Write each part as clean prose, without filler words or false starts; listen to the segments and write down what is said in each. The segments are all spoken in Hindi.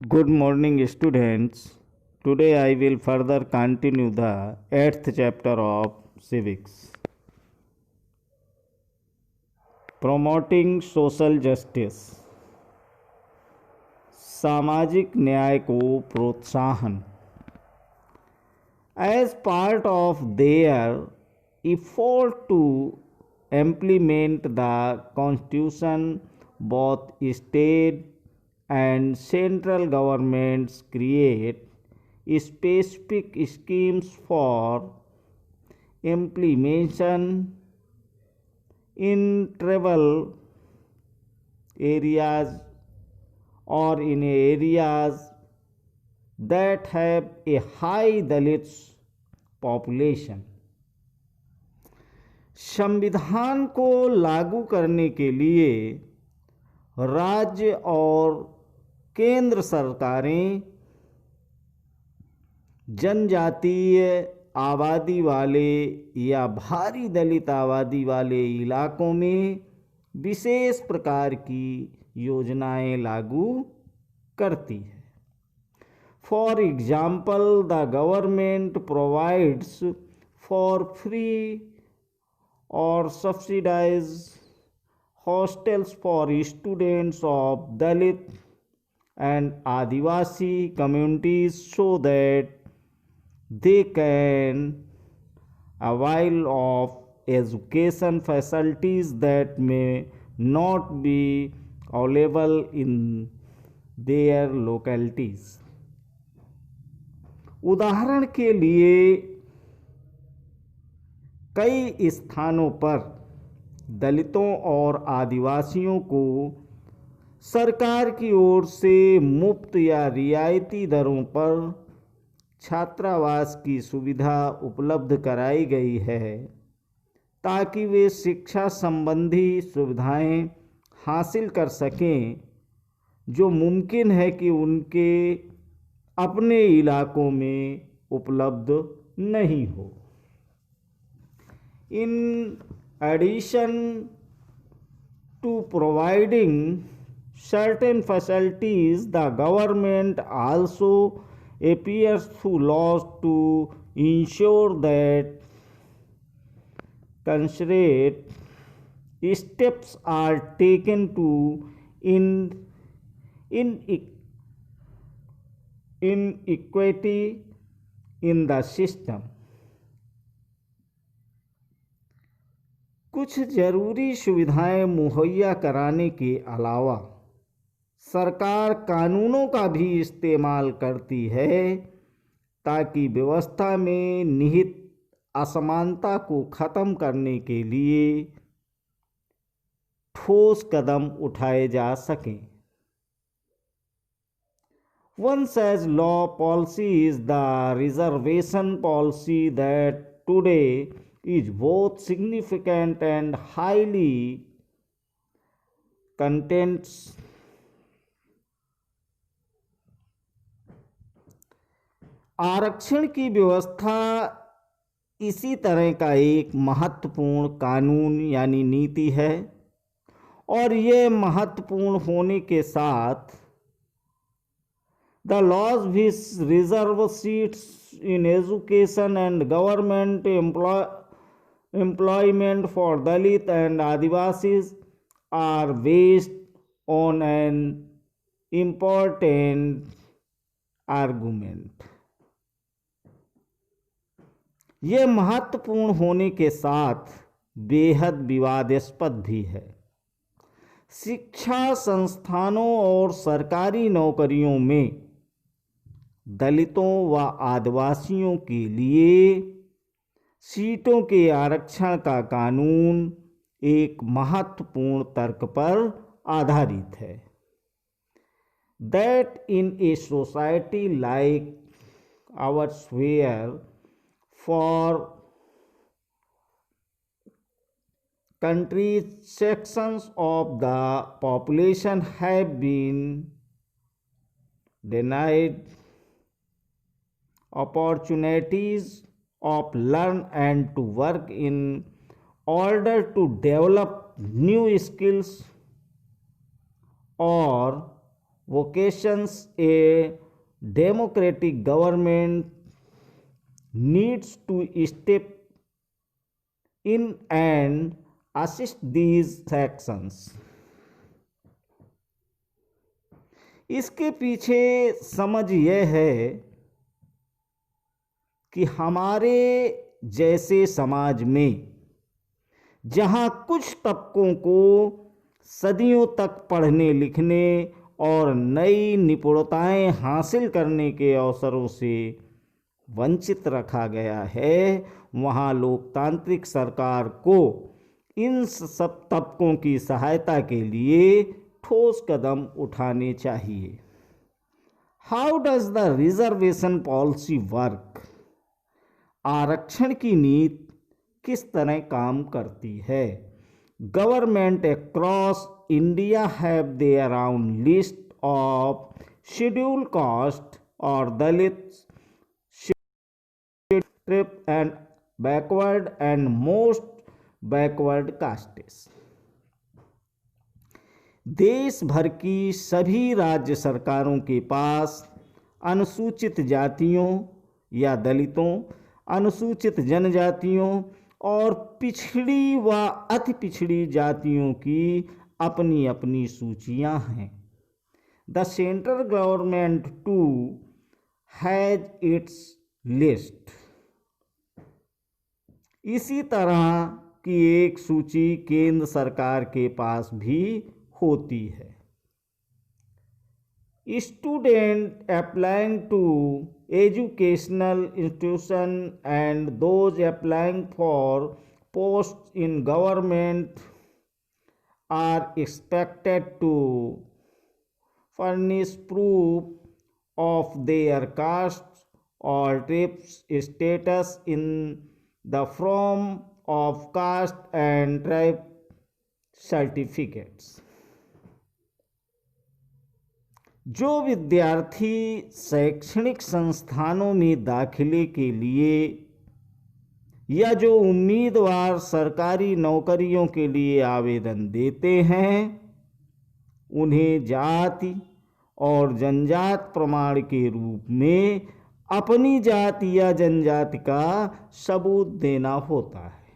Good morning, students. Today I will further continue the 8th chapter of Civics. Promoting social justice. सामाजिक न्याय को प्रोत्साहन. As part of their effort to implement the Constitution, both state and central governments create specific schemes for implementation in tribal areas or in areas that have a high Dalit population. संविधान को लागू करने के लिए राज्य और केंद्र सरकारें जनजातीय आबादी वाले या भारी दलित आबादी वाले इलाकों में विशेष प्रकार की योजनाएं लागू करती है. For example, the government provides for free और subsidised hostels for students of Dalit and Adivasi communities so that they can avail of education facilities that may not be available in their localities. उदाहरण के लिए कई स्थानों पर दलितों और आदिवासियों को सरकार की ओर से मुफ्त या रियायती दरों पर छात्रावास की सुविधा उपलब्ध कराई गई है ताकि वे शिक्षा संबंधी सुविधाएं हासिल कर सकें जो मुमकिन है कि उनके अपने इलाकों में उपलब्ध नहीं हो. इन addition to providing certain facilities, the government also appears through laws to ensure that considerate steps are taken to inequity in the system. कुछ जरूरी सुविधाएं मुहैया कराने के अलावा सरकार कानूनों का भी इस्तेमाल करती है ताकि व्यवस्था में निहित असमानता को खत्म करने के लिए ठोस कदम उठाए जा सकें. One such law policy is the reservation policy that today is both significant and highly contentious. आरक्षण की व्यवस्था इसी तरह का एक महत्वपूर्ण कानून यानी नीति है और ये महत्वपूर्ण होने के साथ the laws which reserve seats in education and government employment for Dalit and Adivasis are based on an important argument. ये महत्वपूर्ण होने के साथ बेहद विवादास्पद भी है. शिक्षा संस्थानों और सरकारी नौकरियों में दलितों व आदिवासियों के लिए सीटों के आरक्षण का कानून एक महत्वपूर्ण तर्क पर आधारित है. That in a society like ours where for countries sections of the population have been denied opportunities of learn and to work in order to develop new skills or vocations a democratic government needs to step in and assist these actions. इसके पीछे समझ यह है कि हमारे जैसे समाज में जहाँ कुछ तबकों को सदियों तक पढ़ने लिखने और नई निपुणताएं हासिल करने के अवसरों से वंचित रखा गया है, वहाँ लोकतांत्रिक सरकार को इन सब तबकों की सहायता के लिए ठोस कदम उठाने चाहिए। How does the reservation policy work? आरक्षण की नीति किस तरह काम करती है? Government across India have their own list of schedule caste और Dalit, tribe and backward and most backward castes. देश भर की सभी राज्य सरकारों के पास अनुसूचित जातियों या दलितों, अनुसूचित जनजातियों और पिछड़ी व अति पिछड़ी जातियों की अपनी अपनी सूचियां हैं। The central government too has its list. इसी तरह की एक सूची केंद्र सरकार के पास भी होती है। Student applying to educational institution and those applying for posts in government are expected to furnish proof of their caste or tribes status in the form of caste and tribe certificates. जो विद्यार्थी शैक्षणिक संस्थानों में दाखिले के लिए या जो उम्मीदवार सरकारी नौकरियों के लिए आवेदन देते हैं, उन्हें जाति और जनजाति प्रमाण के रूप में अपनी जाति या जनजाति का सबूत देना होता है।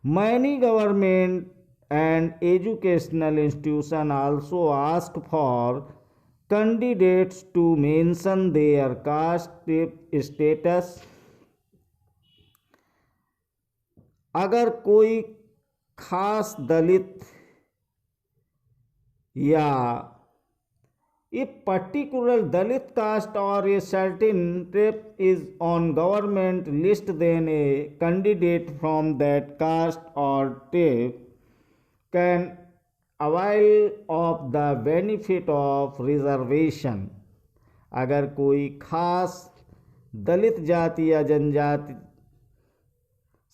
Many government and educational institutions also ask for candidates to mention their caste status. अगर कोई खास दलित या if particular Dalit caste or a certain tribe is on government list, then a candidate from that caste or tribe can avail of the benefit of reservation. अगर कोई खास दलित जाति या जनजाति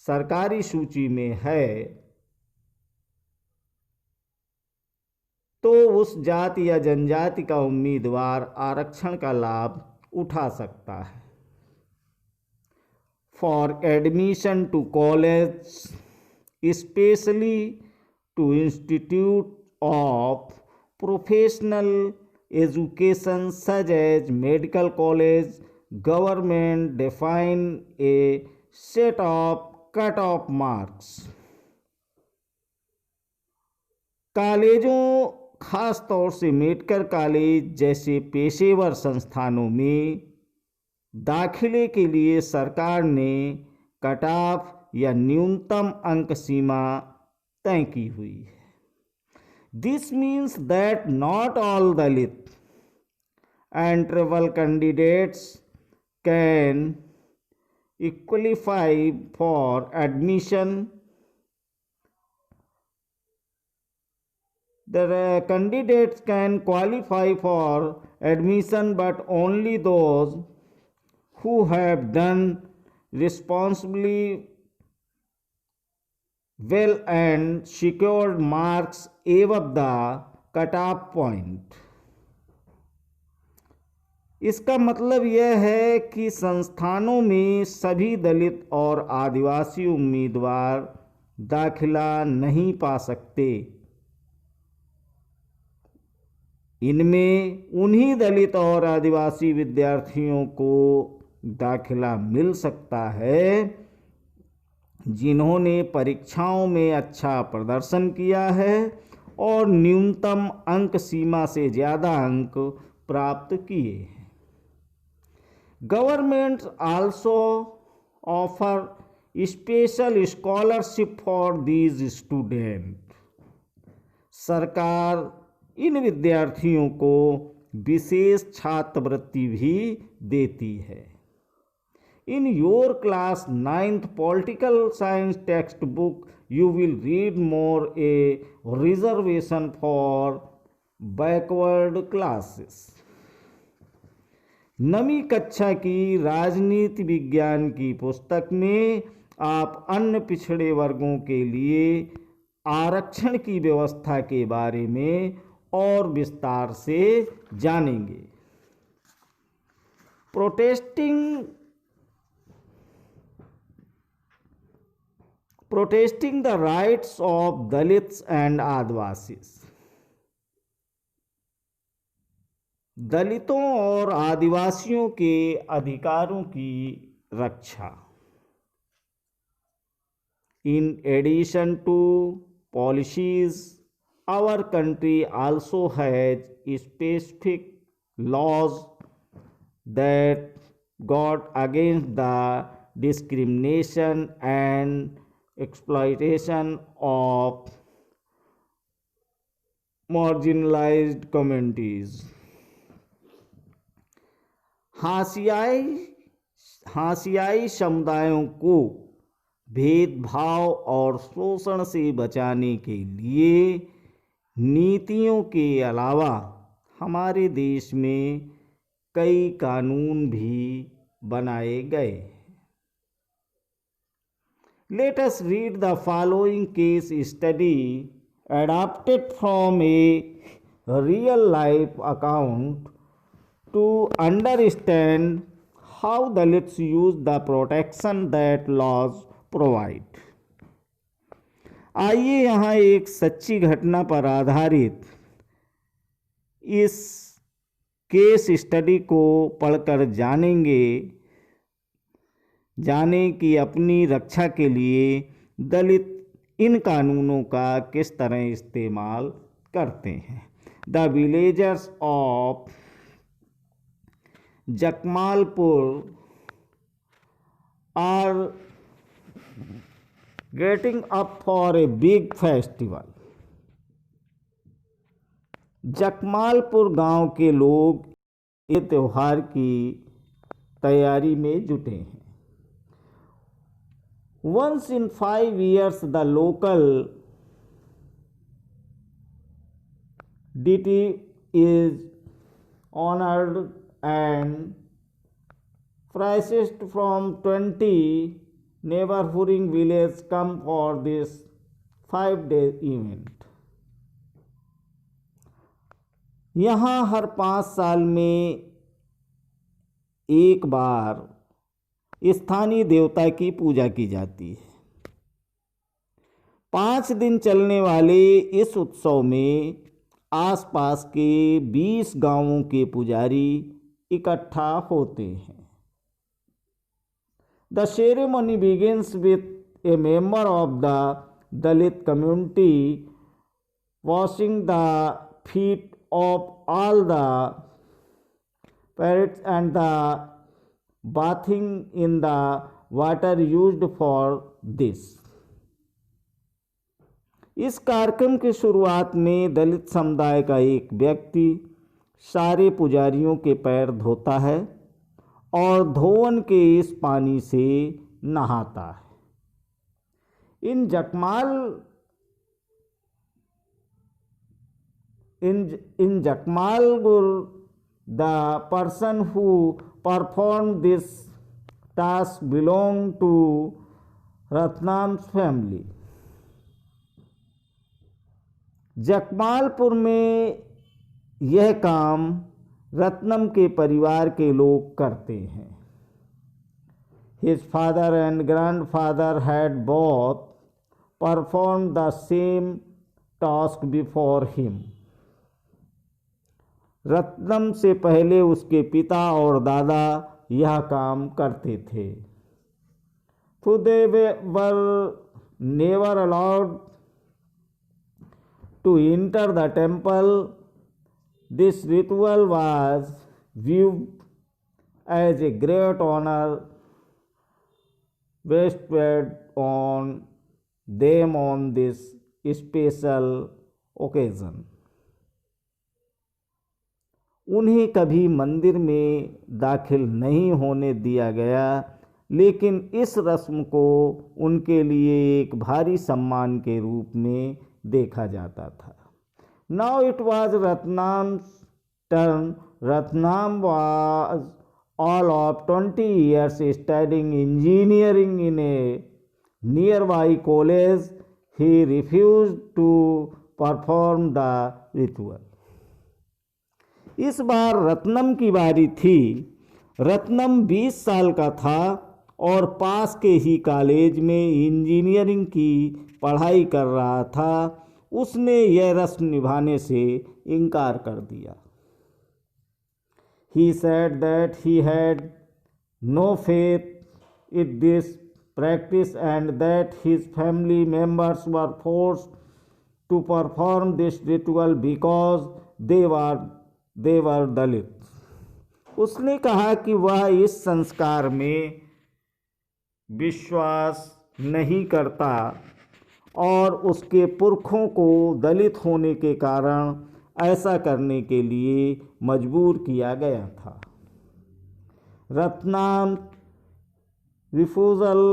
सरकारी सूची में है तो उस जाति या जनजाति का उम्मीदवार आरक्षण का लाभ उठा सकता है। For admission to college, specially to institute of professional education such as medical college, government define a set of cut off marks. कॉलेजों, खास तौर से मेडिकल कॉलेज जैसे पेशेवर संस्थानों में दाखिले के लिए सरकार ने कट ऑफ या न्यूनतम अंक सीमा तय की हुई है। This means that not all Dalit and tribal candidates can qualify for admission. The candidates can qualify for admission, but only those who have done responsibly well and secured marks above the cut-off point. इसका मतलब यह है कि संस्थानों में सभी दलित और आदिवासी उम्मीदवार दाखिला नहीं पा सकते। इनमें उन्हीं दलित और आदिवासी विद्यार्थियों को दाखिला मिल सकता है जिन्होंने परीक्षाओं में अच्छा प्रदर्शन किया है और न्यूनतम अंक सीमा से ज़्यादा अंक प्राप्त किए हैं। Government also offer special scholarship for these student. सरकार इन विद्यार्थियों को विशेष छात्रवृत्ति भी देती है। In your class 9th political science textbook, you will read more a reservation for backward classes. नवीं कक्षा की राजनीति विज्ञान की पुस्तक में आप अन्य पिछड़े वर्गों के लिए आरक्षण की व्यवस्था के बारे में और विस्तार से जानेंगे। Protesting the rights of Dalits and Adivasis। दलितों और आदिवासियों के अधिकारों की रक्षा। In addition to policies, our country also has specific laws that guard against the discrimination and exploitation of marginalized communities। हाशियाई समुदायों को भेदभाव और शोषण से बचाने के लिए नीतियों के अलावा हमारे देश में कई कानून भी बनाए गए। Let us read the following case study adapted from a real life account to understand how Dalits use the protection that laws provide। आइए यहाँ एक सच्ची घटना पर आधारित इस केस स्टडी को पढ़कर जाने कि अपनी रक्षा के लिए दलित इन कानूनों का किस तरह इस्तेमाल करते हैं। The villagers of Jakmalpur are getting up for a big festival. Jakmalpur गांव के लोग ये त्यौहार की तैयारी में जुटे हैं। Once in 5 years, the local deity is honored and priests from 20 neighboring villages come for this 5-day event। यहाँ हर 5 साल में एक बार स्थानीय देवता की पूजा की जाती है। 5 दिन चलने वाले इस उत्सव में आसपास के 20 गांवों के पुजारी इकट्ठा होते हैं। The ceremony begins with A member of the Dalit community washing the feet of all the parrots and the bathing in the water used for this। इस कार्यक्रम की शुरुआत में दलित समुदाय का एक व्यक्ति सारे पुजारियों के पैर धोता है और धोवन के इस पानी से नहाता है। इन जकमालपुर the person who performed this task belonged to Ratnam family। जकमालपुर में यह काम रत्नम के परिवार के लोग करते हैं। His father and grandfather had both performed the same task before him। Ratnam से पहले उसके पिता और दादा यह काम करते थे। तो they were never allowed to enter the temple. This ritual was viewed as a great honor bestowed on them on this special occasion. उन्हें कभी मंदिर में दाखिल नहीं होने दिया गया, लेकिन इस रस्म को उनके लिए एक भारी सम्मान के रूप में देखा जाता था। Now it was Ratnam's turn. Ratnam was all of 20 years studying engineering in a nearby college. He refused to perform the ritual. इस बार रत्नम की बारी थी। रत्नम 20 साल का था और पास के ही कॉलेज में इंजीनियरिंग की पढ़ाई कर रहा था। उसने यह रस्म निभाने से इनकार कर दिया। He said that he had no faith in this practice and that his family members were forced to perform this ritual because they were Dalit. उसने कहा कि वह इस संस्कार में विश्वास नहीं करता और उसके पुरखों को दलित होने के कारण ऐसा करने के लिए मजबूर किया गया था। Ratnam refusal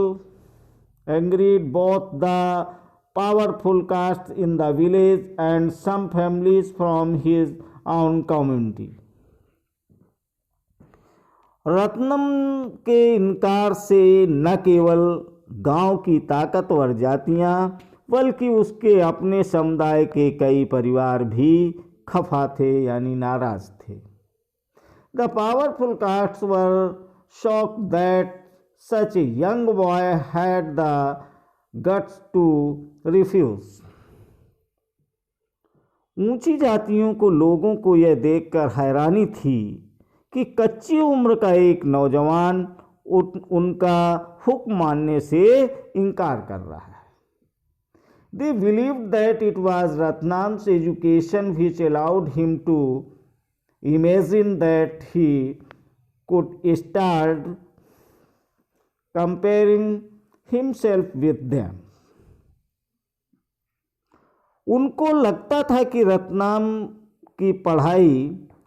angered both the powerful castes in the village and some families from his own community. Ratnam के इनकार से न केवल गांव की ताकतवर जातियां बल्कि उसके अपने समुदाय के कई परिवार भी खफा थे यानी नाराज थे। The powerful castes were shocked that such a young boy had the guts to refuse. ऊंची जातियों को लोगों को यह देखकर हैरानी थी कि कच्ची उम्र का एक नौजवान उनका हुक्म मानने से इनकार कर रहा है। They believed that it was Ratnam's education which allowed him to imagine that he could start comparing himself with them. उनको लगता था कि रत्नाम की पढ़ाई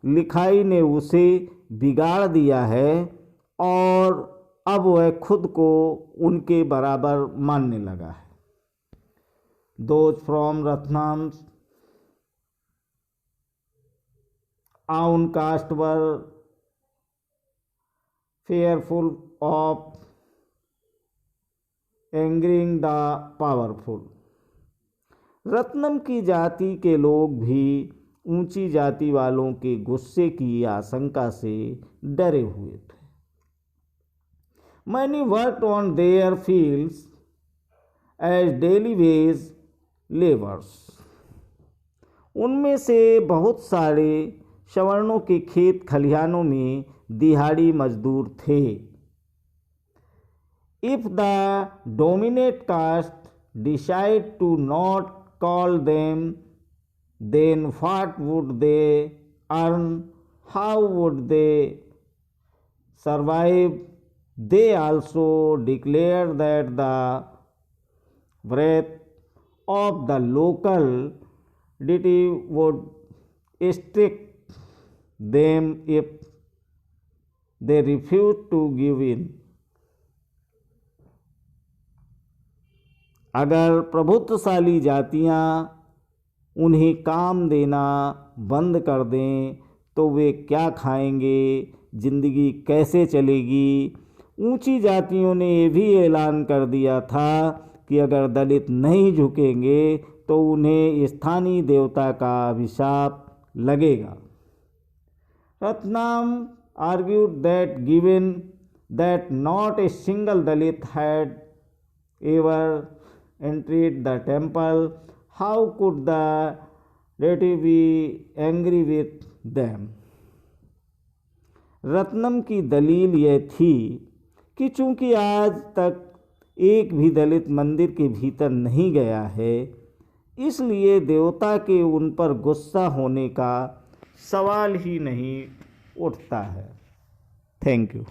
लिखाई ने उसे बिगाड़ दिया है और अब वह खुद को उनके बराबर मानने लगा है। Those from Ratnam's own caste were fearful of angering the powerful. Ratnam की जाति के लोग भी ऊंची जाति वालों के गुस्से की आशंका से डरे हुए थे। Many worked on their fields as daily wage laborers. उनमें से बहुत सारे सवर्णों के खेत खलिहानों में दिहाड़ी मजदूर थे। If the dominant caste decide to not call them, then what would they earn? How would they survive? They also declare that the wrath of the local deity would strike them if they refuse to give in. अगर प्रभुत्वशाली जातियां उन्हें काम देना बंद कर दें तो वे क्या खाएंगे, जिंदगी कैसे चलेगी। ऊंची जातियों ने ये भी ऐलान कर दिया था कि अगर दलित नहीं झुकेंगे तो उन्हें स्थानीय देवता का अभिशाप लगेगा। Ratnam argued that given that not a single Dalit had ever entered the temple, how could the deity be angry with them? Ratnam की दलील यह थी कि चूंकि आज तक एक भी दलित मंदिर के भीतर नहीं गया है, इसलिए देवता के उन पर गुस्सा होने का सवाल ही नहीं उठता है। Thank you.